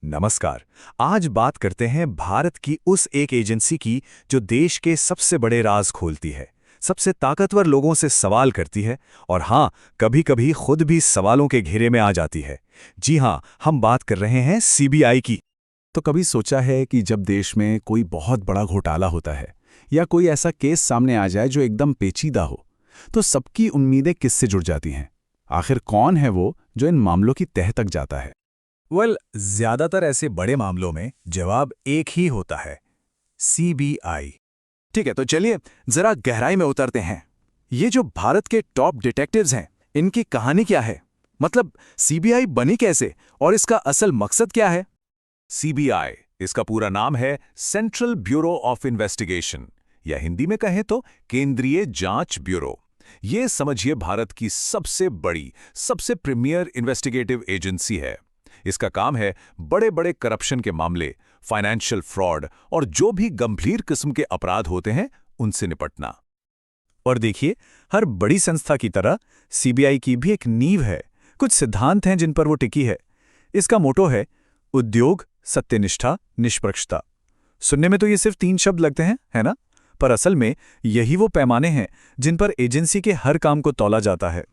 नमस्कार। आज बात करते हैं भारत की उस एक एजेंसी की जो देश के सबसे बड़े राज खोलती है, सबसे ताकतवर लोगों से सवाल करती है और हाँ, कभी-कभी खुद भी सवालों के घेरे में आ जाती है। जी हाँ, हम बात कर रहे हैं सीबीआई की। तो कभी सोचा है कि जब देश में कोई बहुत बड़ा घोटाला होता है या कोई ऐसा केस सामने आ जाए जो एकदम पेचीदा हो, तो सबकी उम्मीदें किससे जुड़ जाती हैं? आखिर कौन है वो जो इन मामलों की तह तक जाता है? ज्यादातर ऐसे बड़े मामलों में जवाब एक ही होता है, सीबीआई। ठीक है, तो चलिए जरा गहराई में उतरते हैं। ये जो भारत के टॉप डिटेक्टिव्स हैं, इनकी कहानी क्या है? मतलब सीबीआई बनी कैसे और इसका असल मकसद क्या है? सीबीआई, इसका पूरा नाम है सेंट्रल ब्यूरो ऑफ इन्वेस्टिगेशन, या हिंदी में कहें तो केंद्रीय जांच ब्यूरो। ये समझिए भारत की सबसे बड़ी, सबसे प्रीमियर इन्वेस्टिगेटिव एजेंसी है। इसका काम है बड़े बड़े करप्शन के मामले, फाइनेंशियल फ्रॉड और जो भी गंभीर किस्म के अपराध होते हैं उनसे निपटना। और देखिए, हर बड़ी संस्था की तरह सीबीआई की भी एक नींव है, कुछ सिद्धांत हैं जिन पर वो टिकी है। इसका मोटो है उद्योग, सत्यनिष्ठा, निष्पक्षता। सुनने में तो ये सिर्फ 3 शब्द लगते हैं, है ना? पर असल में यही वो पैमाने हैं जिन पर एजेंसी के हर काम को तौला जाता है।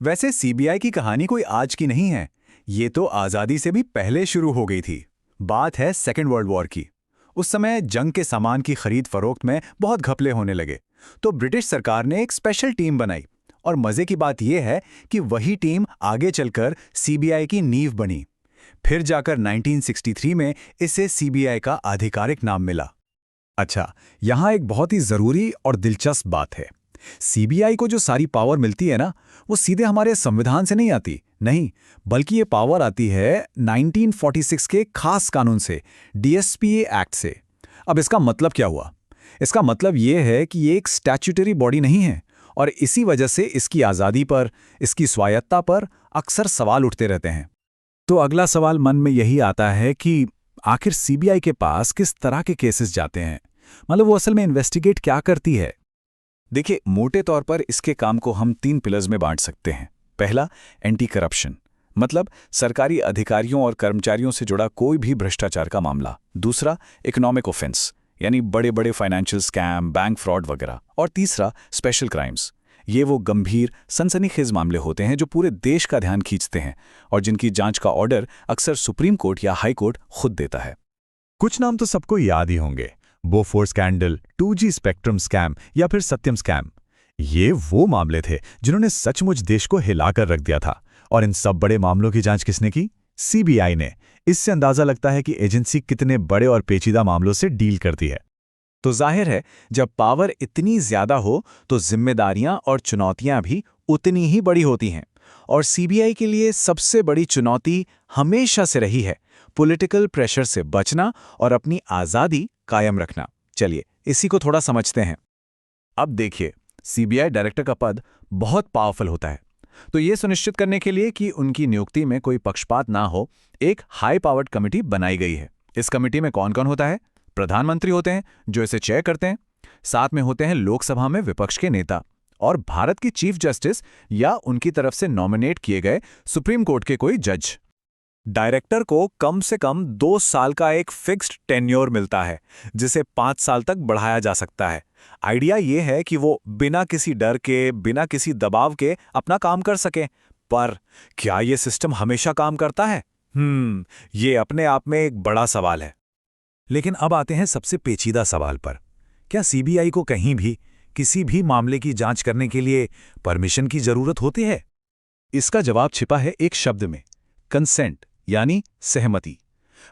वैसे सीबीआई की कहानी कोई आज की नहीं है, ये तो आज़ादी से भी पहले शुरू हो गई थी। बात है सेकेंड वर्ल्ड वॉर की। उस समय जंग के सामान की खरीद फरोख्त में बहुत घपले होने लगे, तो ब्रिटिश सरकार ने एक स्पेशल टीम बनाई। और मज़े की बात यह है कि वही टीम आगे चलकर सीबीआई की नींव बनी। फिर जाकर 1963 में इसे सीबीआई का आधिकारिक नाम मिला। अच्छा, यहाँ एक बहुत ही ज़रूरी और दिलचस्प बात है। सीबीआई को जो सारी पावर मिलती है ना, वो सीधे हमारे संविधान से नहीं आती, नहीं, बल्कि ये पावर आती है 1946 के खास कानून से, डीएसपीए एक्ट से। अब इसका मतलब क्या हुआ? इसका मतलब ये है कि ये एक स्टैट्यूटरी बॉडी नहीं है और इसी वजह से इसकी आज़ादी पर, इसकी स्वायत्ता पर अक्सर सवाल उठते रहते हैं। तो अगला सवाल मन में यही आता है कि आखिर सीबीआई के पास किस तरह के केसेस जाते हैं? मतलब वो असल में इन्वेस्टिगेट क्या करती है? देखिए, मोटे तौर पर इसके काम को हम 3 पिलर्स में बांट सकते हैं। पहला, एंटी करप्शन, मतलब सरकारी अधिकारियों और कर्मचारियों से जुड़ा कोई भी भ्रष्टाचार का मामला। दूसरा, इकोनॉमिक ऑफेंस, यानी बड़े बड़े फाइनेंशियल स्कैम, बैंक फ्रॉड वगैरह। और तीसरा, स्पेशल क्राइम्स। ये वो गंभीर, सनसनीखेज मामले होते हैं जो पूरे देश का ध्यान खींचते हैं और जिनकी जांच का ऑर्डर अक्सर सुप्रीम कोर्ट या हाई कोर्ट खुद देता है। कुछ नाम तो सबको याद ही होंगे, Bofors scandal, 2G spectrum scam या फिर सत्यम स्कैम। ये वो मामले थे जिन्होंने सचमुच देश को हिलाकर रख दिया था। और इन सब बड़े मामलों की जांच किसने की? सीबीआई ने। इससे अंदाजा लगता है कि एजेंसी कितने बड़े और पेचीदा मामलों से डील करती है। तो जाहिर है, जब पावर इतनी ज्यादा हो तो जिम्मेदारियां और चुनौतियां भी उतनी ही बड़ी होती हैं। और सीबीआई के लिए सबसे बड़ी चुनौती हमेशा से रही है पॉलिटिकल प्रेशर से बचना और अपनी आज़ादी कायम रखना। चलिए इसी को थोड़ा समझते हैं। अब देखिए, सीबीआई डायरेक्टर का पद बहुत पावरफुल होता है। तो ये सुनिश्चित करने के लिए कि उनकी नियुक्ति में कोई पक्षपात ना हो, एक हाई पावर्ड कमेटी बनाई गई है। इस कमेटी में कौन कौन होता है? प्रधानमंत्री होते हैं जो इसे चेयर करते हैं, साथ में होते हैं लोकसभा में विपक्ष के नेता और भारत की चीफ जस्टिस या उनकी तरफ से नॉमिनेट किए गए सुप्रीम कोर्ट के कोई जज। डायरेक्टर को कम से कम 2 साल का एक फिक्स्ड टेन्योर मिलता है, जिसे 5 साल तक बढ़ाया जा सकता है। आइडिया ये है कि वो बिना किसी डर के, बिना किसी दबाव के अपना काम कर सकें। पर क्या ये सिस्टम हमेशा काम करता है? ये अपने आप में एक बड़ा सवाल है। लेकिन अब आते हैं सबसे पेचीदा सवाल पर। क्या सीबीआई को कहीं भी, किसी भी मामले की जांच करने के लिए परमिशन की जरूरत होती है? इसका जवाब छिपा है एक शब्द में, कंसेंट, यानी सहमति।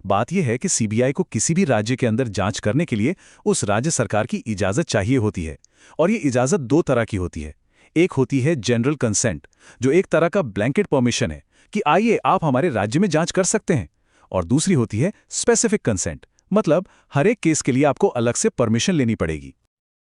बात यह है कि सीबीआई को किसी भी राज्य के अंदर जांच करने के लिए उस राज्य सरकार की इजाजत चाहिए होती है। और ये इजाजत 2 तरह की होती है। एक होती है जनरल कंसेंट, जो एक तरह का ब्लैंकेट परमिशन है कि आइए आप हमारे राज्य में जांच कर सकते हैं। और दूसरी होती है स्पेसिफिक कंसेंट, मतलब हर एक केस के लिए आपको अलग से परमिशन लेनी पड़ेगी।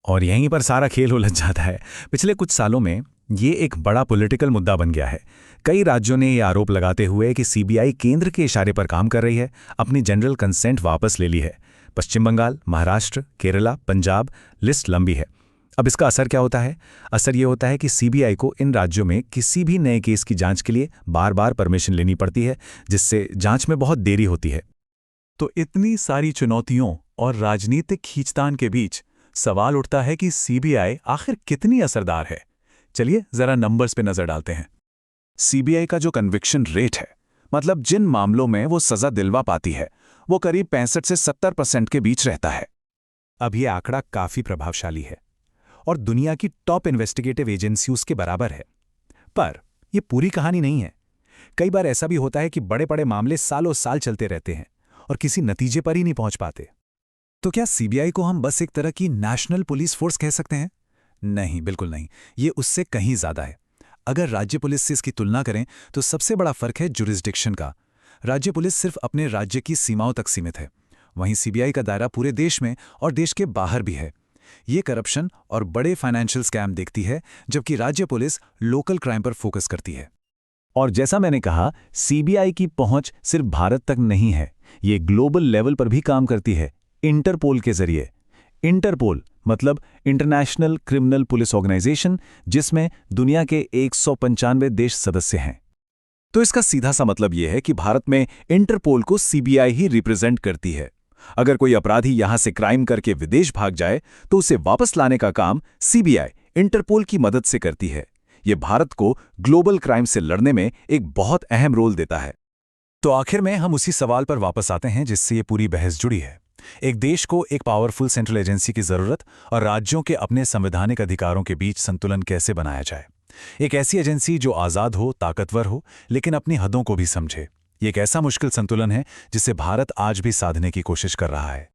और यहीं पर सारा खेल उलझ जाता है। पिछले कुछ सालों में ये एक बड़ा पॉलिटिकल मुद्दा बन गया है। कई राज्यों ने ये आरोप लगाते हुए कि सीबीआई केंद्र के इशारे पर काम कर रही है, अपनी जनरल कंसेंट वापस ले ली है। पश्चिम बंगाल, महाराष्ट्र, केरला, पंजाब, लिस्ट लंबी है। अब इसका असर क्या होता है? असर ये होता है कि सीबीआई को इन राज्यों में किसी भी नए केस की जांच के लिए बार बार परमिशन लेनी पड़ती है, जिससे जांच में बहुत देरी होती है। तो इतनी सारी चुनौतियों और राजनीतिक खींचतान के बीच सवाल उठता है कि सीबीआई आखिर कितनी असरदार है। चलिए जरा नंबर्स पे नजर डालते हैं। सीबीआई का जो कन्विक्शन रेट है, मतलब जिन मामलों में वो सजा दिलवा पाती है, वो करीब 65 से 70% के बीच रहता है। अब ये आंकड़ा काफी प्रभावशाली है और दुनिया की टॉप इन्वेस्टिगेटिव एजेंसी उसके बराबर है। पर यह पूरी कहानी नहीं है। कई बार ऐसा भी होता है कि बड़े बड़े मामले सालों साल चलते रहते हैं और किसी नतीजे पर ही नहीं पहुंच पाते। तो क्या सीबीआई को हम बस एक तरह की नेशनल पुलिस फोर्स कह सकते हैं? नहीं, बिल्कुल नहीं। ये उससे कहीं ज्यादा है। अगर राज्य पुलिस से इसकी तुलना करें तो सबसे बड़ा फर्क है जुरिस्डिक्शन का। राज्य पुलिस सिर्फ अपने राज्य की सीमाओं तक सीमित है, वहीं सीबीआई का दायरा पूरे देश में और देश के बाहर भी है। ये करप्शन और बड़े फाइनेंशियल स्कैम देखती है, जबकि राज्य पुलिस लोकल क्राइम पर फोकस करती है। और जैसा मैंने कहा, सीबीआई की पहुंच सिर्फ भारत तक नहीं है, ये ग्लोबल लेवल पर भी काम करती है, इंटरपोल के जरिए। इंटरपोल मतलब इंटरनेशनल क्रिमिनल पुलिस ऑर्गेनाइजेशन, जिसमें दुनिया के 195 देश सदस्य हैं। तो इसका सीधा सा मतलब यह है कि भारत में इंटरपोल को सीबीआई ही रिप्रेजेंट करती है। अगर कोई अपराधी यहां से क्राइम करके विदेश भाग जाए तो उसे वापस लाने का काम सीबीआई इंटरपोल की मदद से करती है। यह भारत को ग्लोबल क्राइम से लड़ने में एक बहुत अहम रोल देता है। तो आखिर में हम उसी सवाल पर वापस आते हैं जिससे ये पूरी बहस जुड़ी है। एक देश को एक पावरफुल सेंट्रल एजेंसी की जरूरत और राज्यों के अपने संवैधानिक अधिकारों के बीच संतुलन कैसे बनाया जाए। एक ऐसी एजेंसी जो आज़ाद हो, ताकतवर हो, लेकिन अपनी हदों को भी समझे। ये एक ऐसा मुश्किल संतुलन है जिसे भारत आज भी साधने की कोशिश कर रहा है।